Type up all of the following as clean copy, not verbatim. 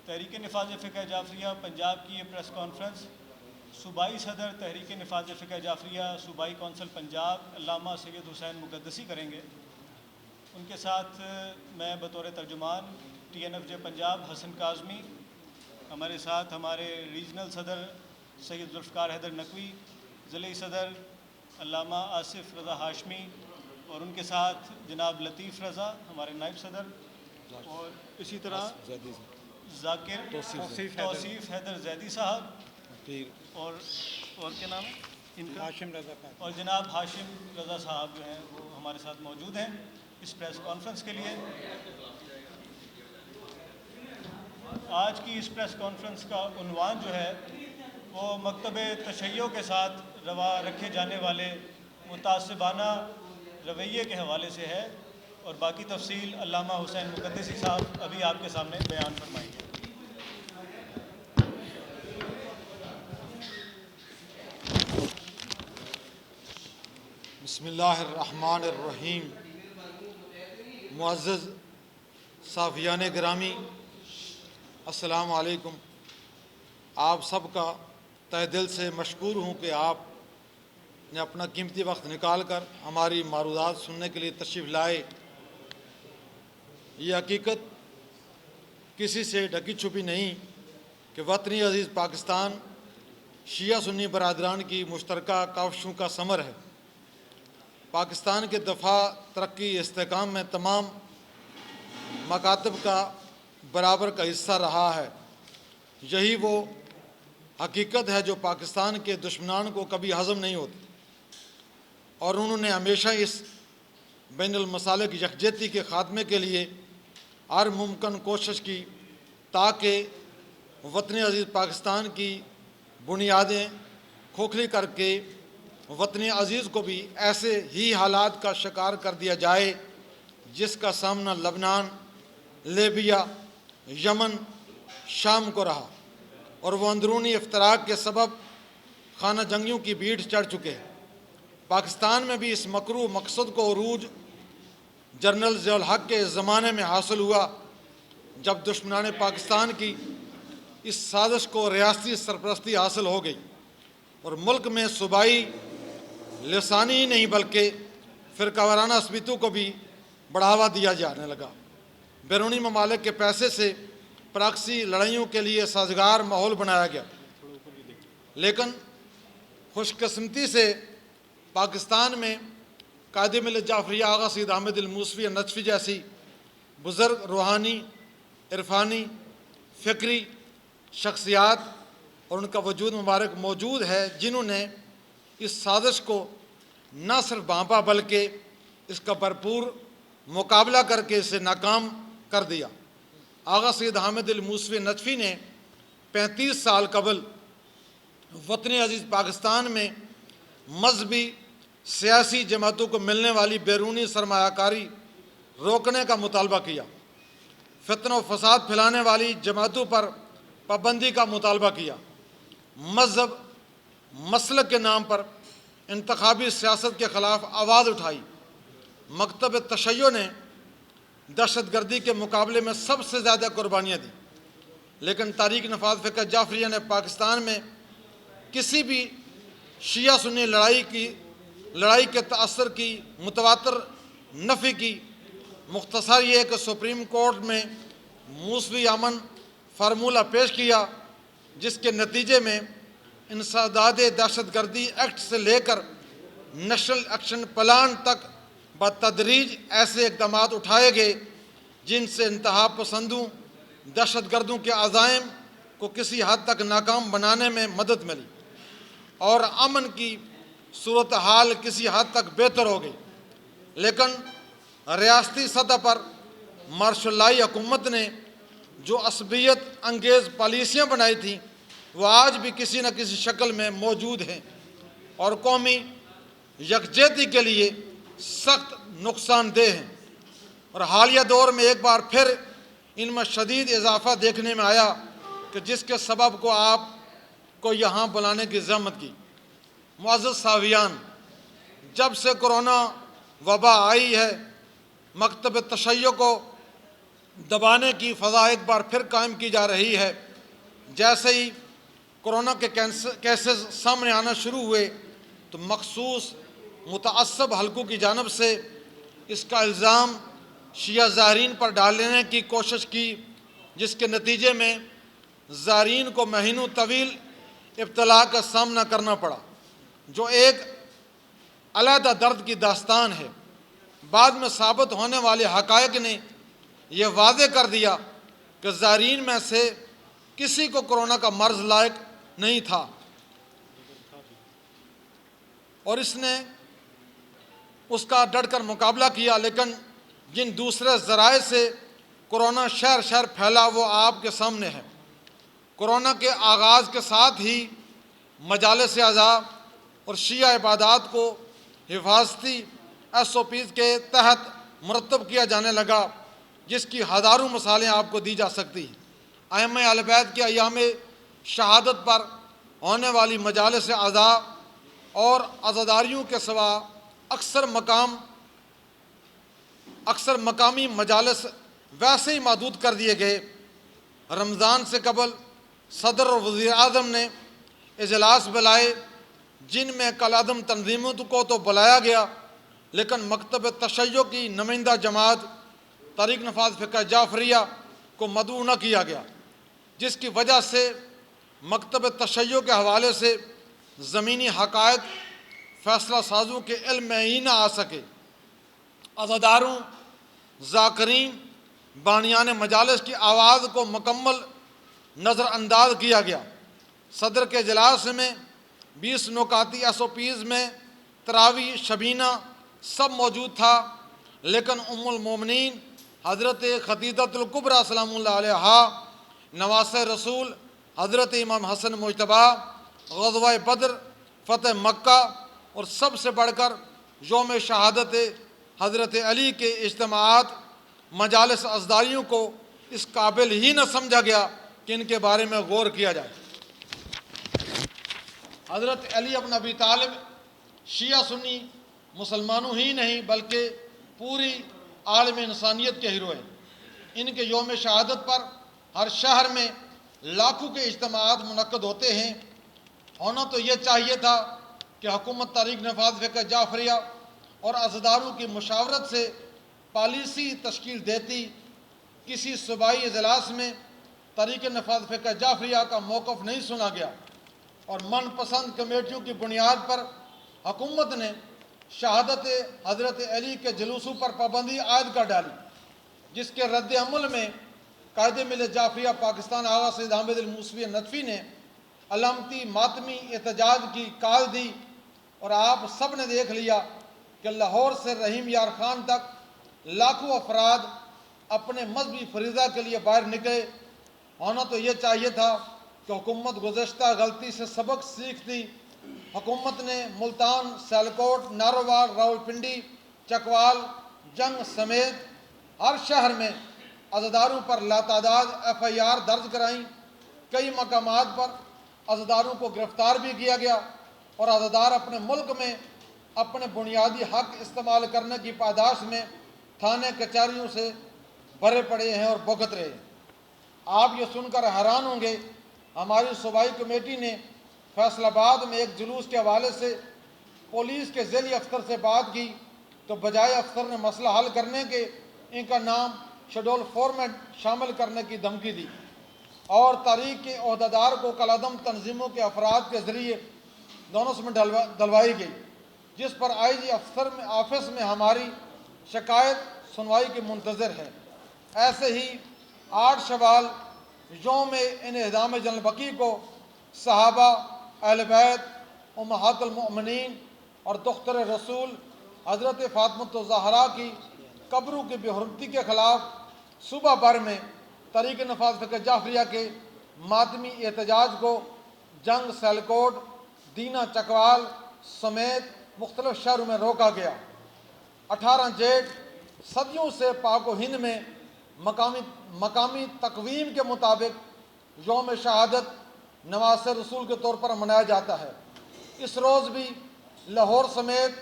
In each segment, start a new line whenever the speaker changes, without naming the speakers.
تحریک نفاذ فقہ جعفریہ پنجاب کی یہ پریس کانفرنس صوبائی صدر تحریک نفاذ فقہ جعفریہ صوبائی کونسل پنجاب علامہ سید حسین مقدسی کریں گے۔ ان کے ساتھ میں بطور ترجمان TNFJ پنجاب حسن کاظمی، ہمارے ساتھ ہمارے ریجنل صدر سید ذوالفقار حیدر نقوی، ضلعی صدر علامہ آصف رضا ہاشمی، اور ان کے ساتھ جناب لطیف رضا ہمارے نائب صدر، اور اسی طرح ذاکر توصیف حیدر زیدی صاحب، اور کیا نام ہے ان کا، اور جناب ہاشم رضا صاحب جو ہیں وہ ہمارے ساتھ موجود ہیں اس پریس کانفرنس کے لیے۔ آج کی اس پریس کانفرنس کا عنوان جو ہے وہ مکتب تشیع کے ساتھ روا رکھے جانے والے متعصبانہ رویے کے حوالے سے ہے، اور باقی تفصیل علامہ حسین مقدسی صاحب ابھی آپ کے سامنے بیان فرمائیں گے۔
بسم اللہ الرحمن الرحیم۔ معزز صحافیان گرامی، السلام علیکم۔ آپ سب کا تہ دل سے مشکور ہوں کہ آپ نے اپنا قیمتی وقت نکال کر ہماری معروضات سننے کے لیے تشریف لائے۔ یہ حقیقت کسی سے ڈھکی چھپی نہیں کہ وطنی عزیز پاکستان شیعہ سنی برادران کی مشترکہ کاوشوں کا ثمر ہے۔ پاکستان کے دفاع، ترقی، استحکام میں تمام مکاتب کا برابر کا حصہ رہا ہے۔ یہی وہ حقیقت ہے جو پاکستان کے دشمنان کو کبھی ہضم نہیں ہوتی، اور انہوں نے ہمیشہ اس بین المسالک یکجہتی کے خاتمے کے لیے ہر ممکن کوشش کی تاکہ وطن عزیز پاکستان کی بنیادیں کھوکھلی کر کے وطن عزیز کو بھی ایسے ہی حالات کا شکار کر دیا جائے جس کا سامنا لبنان، لیبیا، یمن، شام کو رہا، اور وہ اندرونی افتراق کے سبب خانہ جنگیوں کی بھیڑ چڑھ چکے ہیں۔ پاکستان میں بھی اس مکروہ مقصد کو عروج جنرل ضیاء الحق کے زمانے میں حاصل ہوا، جب دشمنان پاکستان کی اس سازش کو ریاستی سرپرستی حاصل ہو گئی اور ملک میں صوبائی لسانی ہی نہیں بلکہ فرقہ وارانہ عصبیتوں کو بھی بڑھاوا دیا جانے لگا۔ بیرونی ممالک کے پیسے سے پراکسی لڑائیوں کے لیے سازگار ماحول بنایا گیا، لیکن خوش قسمتی سے پاکستان میں قائد ملت جعفریہ آغا سید احمد الموسوی نجفی جیسی بزرگ روحانی، عرفانی، فکری شخصیات اور ان کا وجود مبارک موجود ہے، جنہوں نے اس سازش کو نہ صرف بھانپا بلکہ اس کا بھرپور مقابلہ کر کے اسے ناکام کر دیا۔ آغا سید حامد الموسوی نجفی نے 35 سال قبل وطن عزیز پاکستان میں مذہبی سیاسی جماعتوں کو ملنے والی بیرونی سرمایہ کاری روکنے کا مطالبہ کیا، فتنہ و فساد پھیلانے والی جماعتوں پر پابندی کا مطالبہ کیا، مذہب مسلک کے نام پر انتخابی سیاست کے خلاف آواز اٹھائی۔ مکتب تشیع نے دہشت گردی کے مقابلے میں سب سے زیادہ قربانیاں دیں، لیکن تحریک نفاذ فقہ جعفریہ نے پاکستان میں کسی بھی شیعہ سنی لڑائی کے تاثر کی متواتر نفی کی۔ مختصر یہ کہ سپریم کورٹ میں موسوی امن فارمولہ پیش کیا، جس کے نتیجے میں انسداد دہشت گردی ایکٹ سے لے کر نیشنل ایکشن پلان تک بتدریج ایسے اقدامات اٹھائے گئے جن سے انتہا پسندوں، دہشت گردوں کے عزائم کو کسی حد تک ناکام بنانے میں مدد ملی، اور امن کی صورتحال کسی حد تک بہتر ہو گئی۔ لیکن ریاستی سطح پر مارشل لائی حکومت نے جو عصبیت انگیز پالیسیاں بنائی تھیں وہ آج بھی کسی نہ کسی شکل میں موجود ہیں، اور قومی یکجہتی کے لیے سخت نقصان دہ ہیں، اور حالیہ دور میں ایک بار پھر ان میں شدید اضافہ دیکھنے میں آیا کہ جس کے سبب کو آپ کو یہاں بلانے کی زحمت کی۔ معزز صحافیان، جب سے کرونا وبا آئی ہے، مکتب تشیع کو دبانے کی فضا ایک بار پھر قائم کی جا رہی ہے۔ جیسے ہی کورونا کے کیسز سامنے آنا شروع ہوئے تو مخصوص متعصب حلقوں کی جانب سے اس کا الزام شیعہ زائرین پر ڈالنے کی کوشش کی، جس کے نتیجے میں زائرین کو مہینوں طویل ابتلا کا سامنا کرنا پڑا، جو ایک علیحدہ درد کی داستان ہے۔ بعد میں ثابت ہونے والے حقائق نے یہ واضح کر دیا کہ زائرین میں سے کسی کو کورونا کا مرض لائق نہیں تھا، اور اس نے اس کا ڈٹ کر مقابلہ کیا۔ لیکن جن دوسرے ذرائع سے کورونا شہر شہر پھیلا وہ آپ کے سامنے ہے۔ کورونا کے آغاز کے ساتھ ہی مجالس اعضاء اور شیعہ عبادات کو حفاظتی SOPs کے تحت مرتب کیا جانے لگا، جس کی ہزاروں مثالیں آپ کو دی جا سکتی ہیں۔ ائمہ اہل بیت کے ایام شہادت پر ہونے والی مجالس اعضاء اور عزاداریوں کے سوا اکثر مقامی مجالس ویسے ہی محدود کر دیے گئے۔ رمضان سے قبل صدر اور وزیر اعظم نے اجلاس بلائے، جن میں کالعدم تنظیموں کو تو بلایا گیا، لیکن مکتب تشیع کی نمائندہ جماعت تحریک نفاذ فقہ جعفریہ کو مدعو نہ کیا گیا، جس کی وجہ سے مکتب تشیع کے حوالے سے زمینی حقائق فیصلہ سازوں کے علم میں ہی نہ آ سکے۔ عزاداروں، ذاکرین، بانیان مجالس کی آواز کو مکمل نظر انداز کیا گیا۔ صدر کے اجلاس میں 20 نکاتی SOPs میں تراویح، شبینہ سب موجود تھا، لیکن ام المومنین حضرت خدیجہ الکبریٰ سلام اللہ علیہا، نواسہ رسول حضرت امام حسن مجتبیٰ، غزوہ بدر، فتح مکہ، اور سب سے بڑھ کر یوم شہادت حضرت علی کے اجتماعات مجالس ازداریوں کو اس قابل ہی نہ سمجھا گیا کہ ان کے بارے میں غور کیا جائے۔ حضرت علی بن ابی طالب شیعہ سنی مسلمانوں ہی نہیں بلکہ پوری عالم انسانیت کے ہیرو ہیں۔ ان کے یوم شہادت پر ہر شہر میں لاکھوں کے اجتماعات منعقد ہوتے ہیں۔ ہونا تو یہ چاہیے تھا کہ حکومت تحریک نفاذ فقہ جعفریہ اور عزاداروں کی مشاورت سے پالیسی تشکیل دیتی۔ کسی صوبائی اجلاس میں تحریک نفاذ فقہ جعفریہ کا موقف نہیں سنا گیا، اور من پسند کمیٹیوں کی بنیاد پر حکومت نے شہادت حضرت علی کے جلوسوں پر پابندی عائد کر ڈالی، جس کے رد عمل میں قائد ملت جعفریہ پاکستان آغا سید حامد الموسوی نجفی نے علامتی ماتمی احتجاج کی کال دی، اور آپ سب نے دیکھ لیا کہ لاہور سے رحیم یار خان تک لاکھوں افراد اپنے مذہبی فریضہ کے لیے باہر نکلے۔ ہونا تو یہ چاہیے تھا کہ حکومت گزشتہ غلطی سے سبق سیکھتی۔ حکومت نے ملتان، سیالکوٹ، نارووال، راولپنڈی، چکوال، جنگ سمیت ہر شہر میں عزاداروں پر لاتعداد FIR درج کرائیں۔ کئی مقامات پر عزاداروں کو گرفتار بھی کیا گیا، اور عزادار اپنے ملک میں اپنے بنیادی حق استعمال کرنے کی پاداش میں تھانے کچہریوں سے بھرے پڑے ہیں اور بھگت رہے ہیں۔ آپ یہ سن کر حیران ہوں گے، ہماری صوبائی کمیٹی نے فیصل آباد میں ایک جلوس کے حوالے سے پولیس کے ذیلی افسر سے بات کی تو بجائے افسر نے مسئلہ حل کرنے کے ان کا نام شیڈول 4 میں شامل کرنے کی دھمکی دی، اور تحریک کے عہدیدار کو کالعدم تنظیموں کے افراد کے ذریعے دونوں میں ڈلوائی گئی، جس پر IG آفس میں ہماری شکایت سنوائی کی منتظر ہے۔ ایسے ہی 8 شوال یوم انہدام جنرل بقی کو صحابہ، اہل بیت، امہات المؤمنین اور دختر رسول حضرت فاطمہ الزہرا کی قبروں کی بے حرمتی کے خلاف صوبہ بھر میں تحریک نفاذ فقہ جعفریہ کے ماتمی احتجاج کو جنگ، سیالکوٹ، دینہ، چکوال سمیت مختلف شہروں میں روکا گیا۔ 18 جیٹ صدیوں سے پاک و ہند میں مقامی تقویم کے مطابق یوم شہادت نواسہ رسول کے طور پر منایا جاتا ہے۔ اس روز بھی لاہور سمیت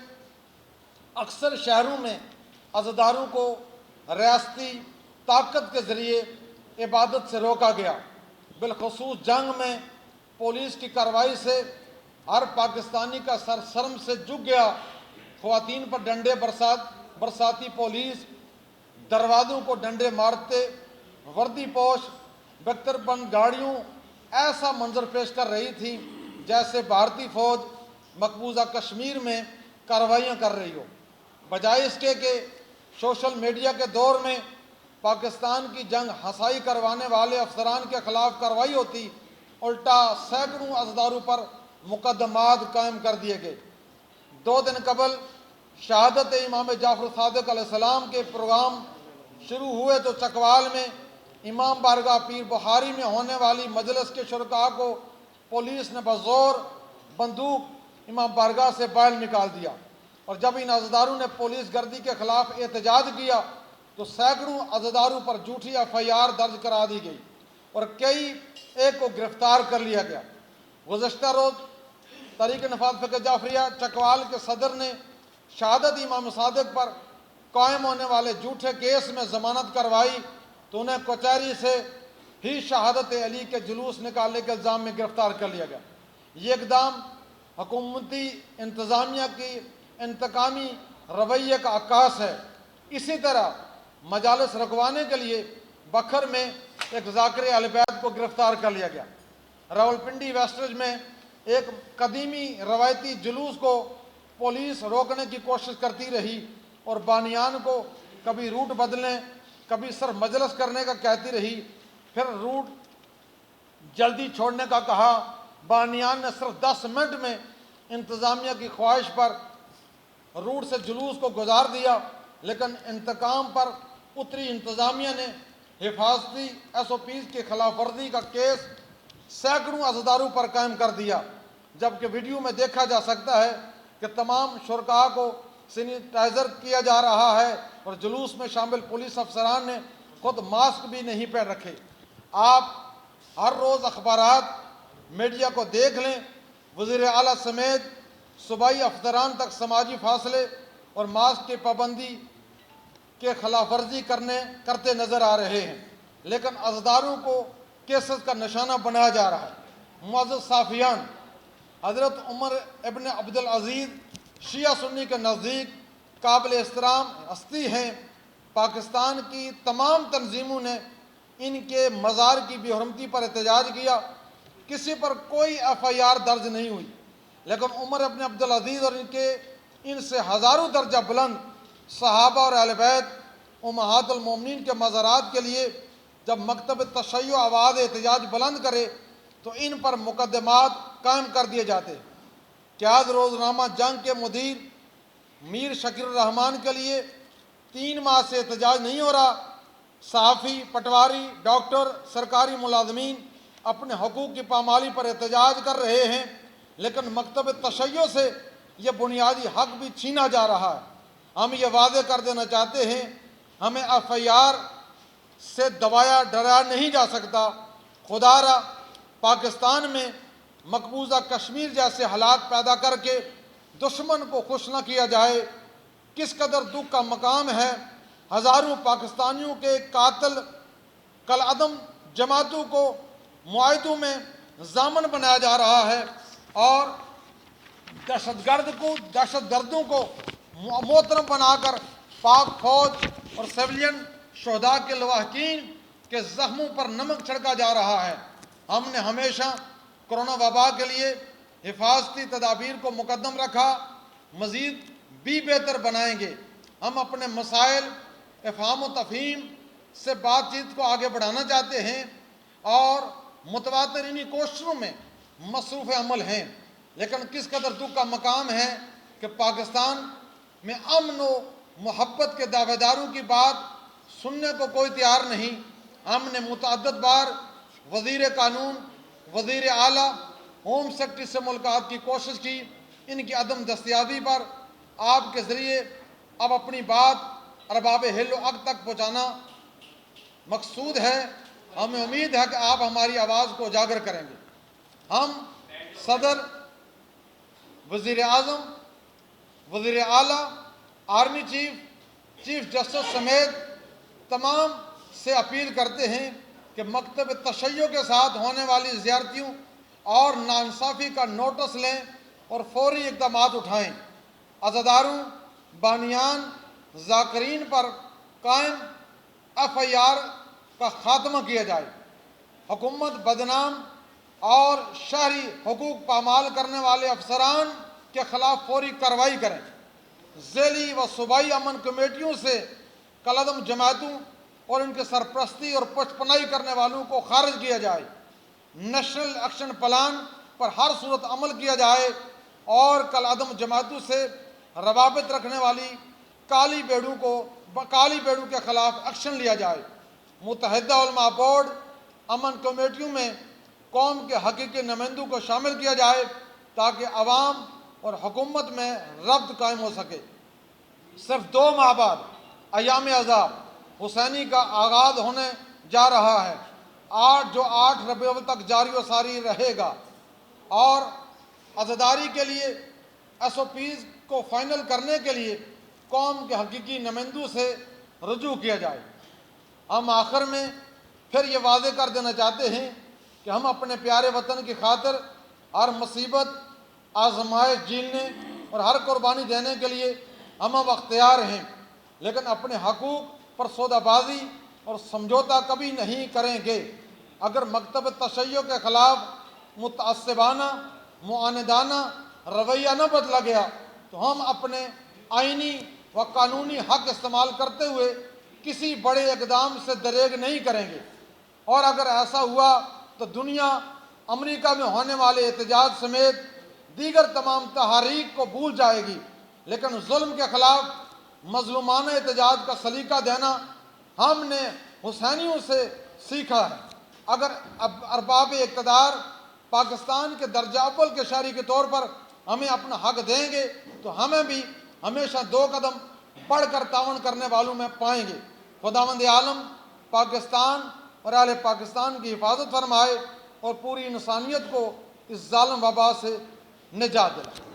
اکثر شہروں میں عزاداروں کو ریاستی طاقت کے ذریعے عبادت سے روکا گیا۔ بالخصوص جنگ میں پولیس کی کارروائی سے ہر پاکستانی کا سر شرم سے جھک گیا۔ خواتین پر ڈنڈے برساتی پولیس دروازوں کو ڈنڈے مارتے وردی پوش بختر بند گاڑیوں ایسا منظر پیش کر رہی تھی جیسے بھارتی فوج مقبوضہ کشمیر میں کارروائیاں کر رہی ہو۔ بجائے اس کے کہ سوشل میڈیا کے دور میں پاکستان کی جنگ ہنسائی کروانے والے افسران کے خلاف کارروائی ہوتی، الٹا سینکڑوں عزاداروں پر مقدمات قائم کر دیے گئے۔ 2 دن قبل شہادت امام جعفر صادق علیہ السلام کے پروگرام شروع ہوئے تو چکوال میں امام بارگاہ پیر بخاری میں ہونے والی مجلس کے شرکاء کو پولیس نے بزور بندوق امام بارگاہ سے باہر نکال دیا، اور جب ان عزاداروں نے پولیس گردی کے خلاف احتجاج کیا تو سینکڑوں عزاداروں پر جھوٹی FIR درج کرا دی گئی اور ایک کو گرفتار کر لیا گیا۔ گزشتہ روز تحریک نفاذ فقہ جعفریہ چکوال کے صدر نے شہادت امام صادق پر قائم ہونے والے جھوٹے کیس میں ضمانت کروائی تو انہیں کچہری سے ہی شہادت علی کے جلوس نکالنے کے الزام میں گرفتار کر لیا گیا۔ یہ اقدام حکومتی انتظامیہ کی انتقامی رویے کا عکاس ہے۔ اسی طرح مجالس رکوانے کے لیے بکھر میں ایک ذاکر اہل بیت کو گرفتار کر لیا گیا۔ راولپنڈی ویسٹرج میں ایک قدیمی روایتی جلوس کو پولیس روکنے کی کوشش کرتی رہی اور بانیان کو کبھی روٹ بدلنے کبھی صرف مجلس کرنے کا کہتی رہی، پھر روٹ جلدی چھوڑنے کا کہا۔ بانیان نے صرف 10 منٹ میں انتظامیہ کی خواہش پر روٹ سے جلوس کو گزار دیا، لیکن انتقام پر اتری انتظامیہ نے حفاظتی SOPs کی خلاف ورزی کا کیس سینکڑوں عزاداروں پر قائم کر دیا، جبکہ ویڈیو میں دیکھا جا سکتا ہے کہ تمام شرکاء کو سینیٹائزر کیا جا رہا ہے اور جلوس میں شامل پولیس افسران نے خود ماسک بھی نہیں پہن رکھے۔ آپ ہر روز اخبارات میڈیا کو دیکھ لیں، وزیر اعلیٰ سمیت صوبائی افسران تک سماجی فاصلے اور ماسک کی پابندی کے خلاف ورزی کرتے نظر آ رہے ہیں، لیکن عزاداروں کو کیسز کا نشانہ بنایا جا رہا ہے۔ معزز صحافیان، حضرت عمر ابن عبدالعزیز شیعہ سنی کے نزدیک قابل احترام ہستی ہیں۔ پاکستان کی تمام تنظیموں نے ان کے مزار کی بے حرمتی پر احتجاج کیا، کسی پر کوئی FIR درج نہیں ہوئی، لیکن عمر ابن عبدالعزیز اور ان سے ہزاروں درجہ بلند صحابہ اور اہل بیت امہات المومنین کے مزارات کے لیے جب مکتب تشیع آواز احتجاج بلند کرے تو ان پر مقدمات قائم کر دیے جاتے۔ قیاد روزنامہ جنگ کے مدیر میر شکیل الرحمان کے لیے 3 ماہ سے احتجاج نہیں ہو رہا۔ صحافی، پٹواری، ڈاکٹر، سرکاری ملازمین اپنے حقوق کی پامالی پر احتجاج کر رہے ہیں، لیکن مکتب تشیع سے یہ بنیادی حق بھی چھینا جا رہا ہے۔ ہم یہ واضح کر دینا چاہتے ہیں، ہمیں FIR سے دبایا ڈرایا نہیں جا سکتا۔ خدا را پاکستان میں مقبوضہ کشمیر جیسے حالات پیدا کر کے دشمن کو خوش نہ کیا جائے۔ کس قدر دکھ کا مقام ہے، ہزاروں پاکستانیوں کے قاتل کالعدم جماعتوں کو معاہدوں میں ضامن بنایا جا رہا ہے اور دہشت گردوں کو محترم بنا کر پاک فوج اور سویلین شہداء کے لواحقین کے زخموں پر نمک چھڑکا جا رہا ہے۔ ہم نے ہمیشہ کرونا وبا کے لیے حفاظتی تدابیر کو مقدم رکھا، مزید بھی بہتر بنائیں گے۔ ہم اپنے مسائل افہام و تفہیم سے بات چیت کو آگے بڑھانا چاہتے ہیں اور متواتر انہی کوششوں میں مصروف عمل ہیں، لیکن کس قدر دکھ کا مقام ہے کہ پاکستان میں امن و محبت کے دعوے داروں کی بات سننے کو کوئی تیار نہیں۔ ہم نے متعدد بار وزیر قانون، وزیر اعلیٰ، ہوم سیکرٹری سے ملاقات کی کوشش کی، ان کی عدم دستیابی پر آپ کے ذریعے اب اپنی بات ارباب حل و عقد تک پہنچانا مقصود ہے۔ ہمیں امید ہے کہ آپ ہماری آواز کو اجاگر کریں گے۔ ہم صدر، وزیر اعظم، وزیر اعلیٰ، آرمی چیف، چیف جسٹس سمیت تمام سے اپیل کرتے ہیں کہ مکتب تشیع کے ساتھ ہونے والی زیارتیوں اور ناانصافی کا نوٹس لیں اور فوری اقدامات اٹھائیں۔ عزاداروں، بانیان، ذاکرین پر قائم FIR کا خاتمہ کیا جائے۔ حکومت بدنام اور شہری حقوق پامال کرنے والے افسران کے خلاف فوری کارروائی کریں۔ ذیلی و صوبائی امن کمیٹیوں سے کالعدم جماعتوں اور ان کے سرپرستی اور پشپنائی کرنے والوں کو خارج کیا جائے۔ نیشنل ایکشن پلان پر ہر صورت عمل کیا جائے اور کالعدم جماعتوں سے روابط رکھنے والی کالی بیڑوں کے خلاف ایکشن لیا جائے۔ متحدہ علماء بورڈ امن کمیٹیوں میں قوم کے حقیقی نمائندوں کو شامل کیا جائے تاکہ عوام اور حکومت میں ربط قائم ہو سکے۔ صرف 2 ماہ بعد ایام عزا حسینی کا آغاز ہونے جا رہا ہے، جو 8 ربیع الاول تک جاری و ساری رہے گا، اور عزاداری کے لیے SOPs کو فائنل کرنے کے لیے قوم کے حقیقی نمائندوں سے رجوع کیا جائے۔ ہم آخر میں پھر یہ واضح کر دینا چاہتے ہیں کہ ہم اپنے پیارے وطن کی خاطر ہر مصیبت، آزمائش جھیلنے اور ہر قربانی دینے کے لیے ہم اب اختیار ہیں، لیکن اپنے حقوق پر سودہ بازی اور سمجھوتہ کبھی نہیں کریں گے۔ اگر مکتب تشیع کے خلاف متعصبانہ، معاندانہ رویہ نہ بدلا گیا تو ہم اپنے آئینی و قانونی حق استعمال کرتے ہوئے کسی بڑے اقدام سے دریغ نہیں کریں گے، اور اگر ایسا ہوا تو دنیا امریکہ میں ہونے والے احتجاج سمیت دیگر تمام تحاریک کو بھول جائے گی، لیکن ظلم کے خلاف مظلومانہ احتجاج کا سلیقہ دینا ہم نے حسینیوں سے سیکھا ہے۔ اگر ارباب اقتدار پاکستان کے درجہ اول کے شہری کے طور پر ہمیں اپنا حق دیں گے تو ہمیں بھی ہمیشہ 2 قدم بڑھ کر تعاون کرنے والوں میں پائیں گے۔ خداوند عالم پاکستان اور اہل پاکستان کی حفاظت فرمائے اور پوری انسانیت کو اس ظالم وبا سے نجات دلائے۔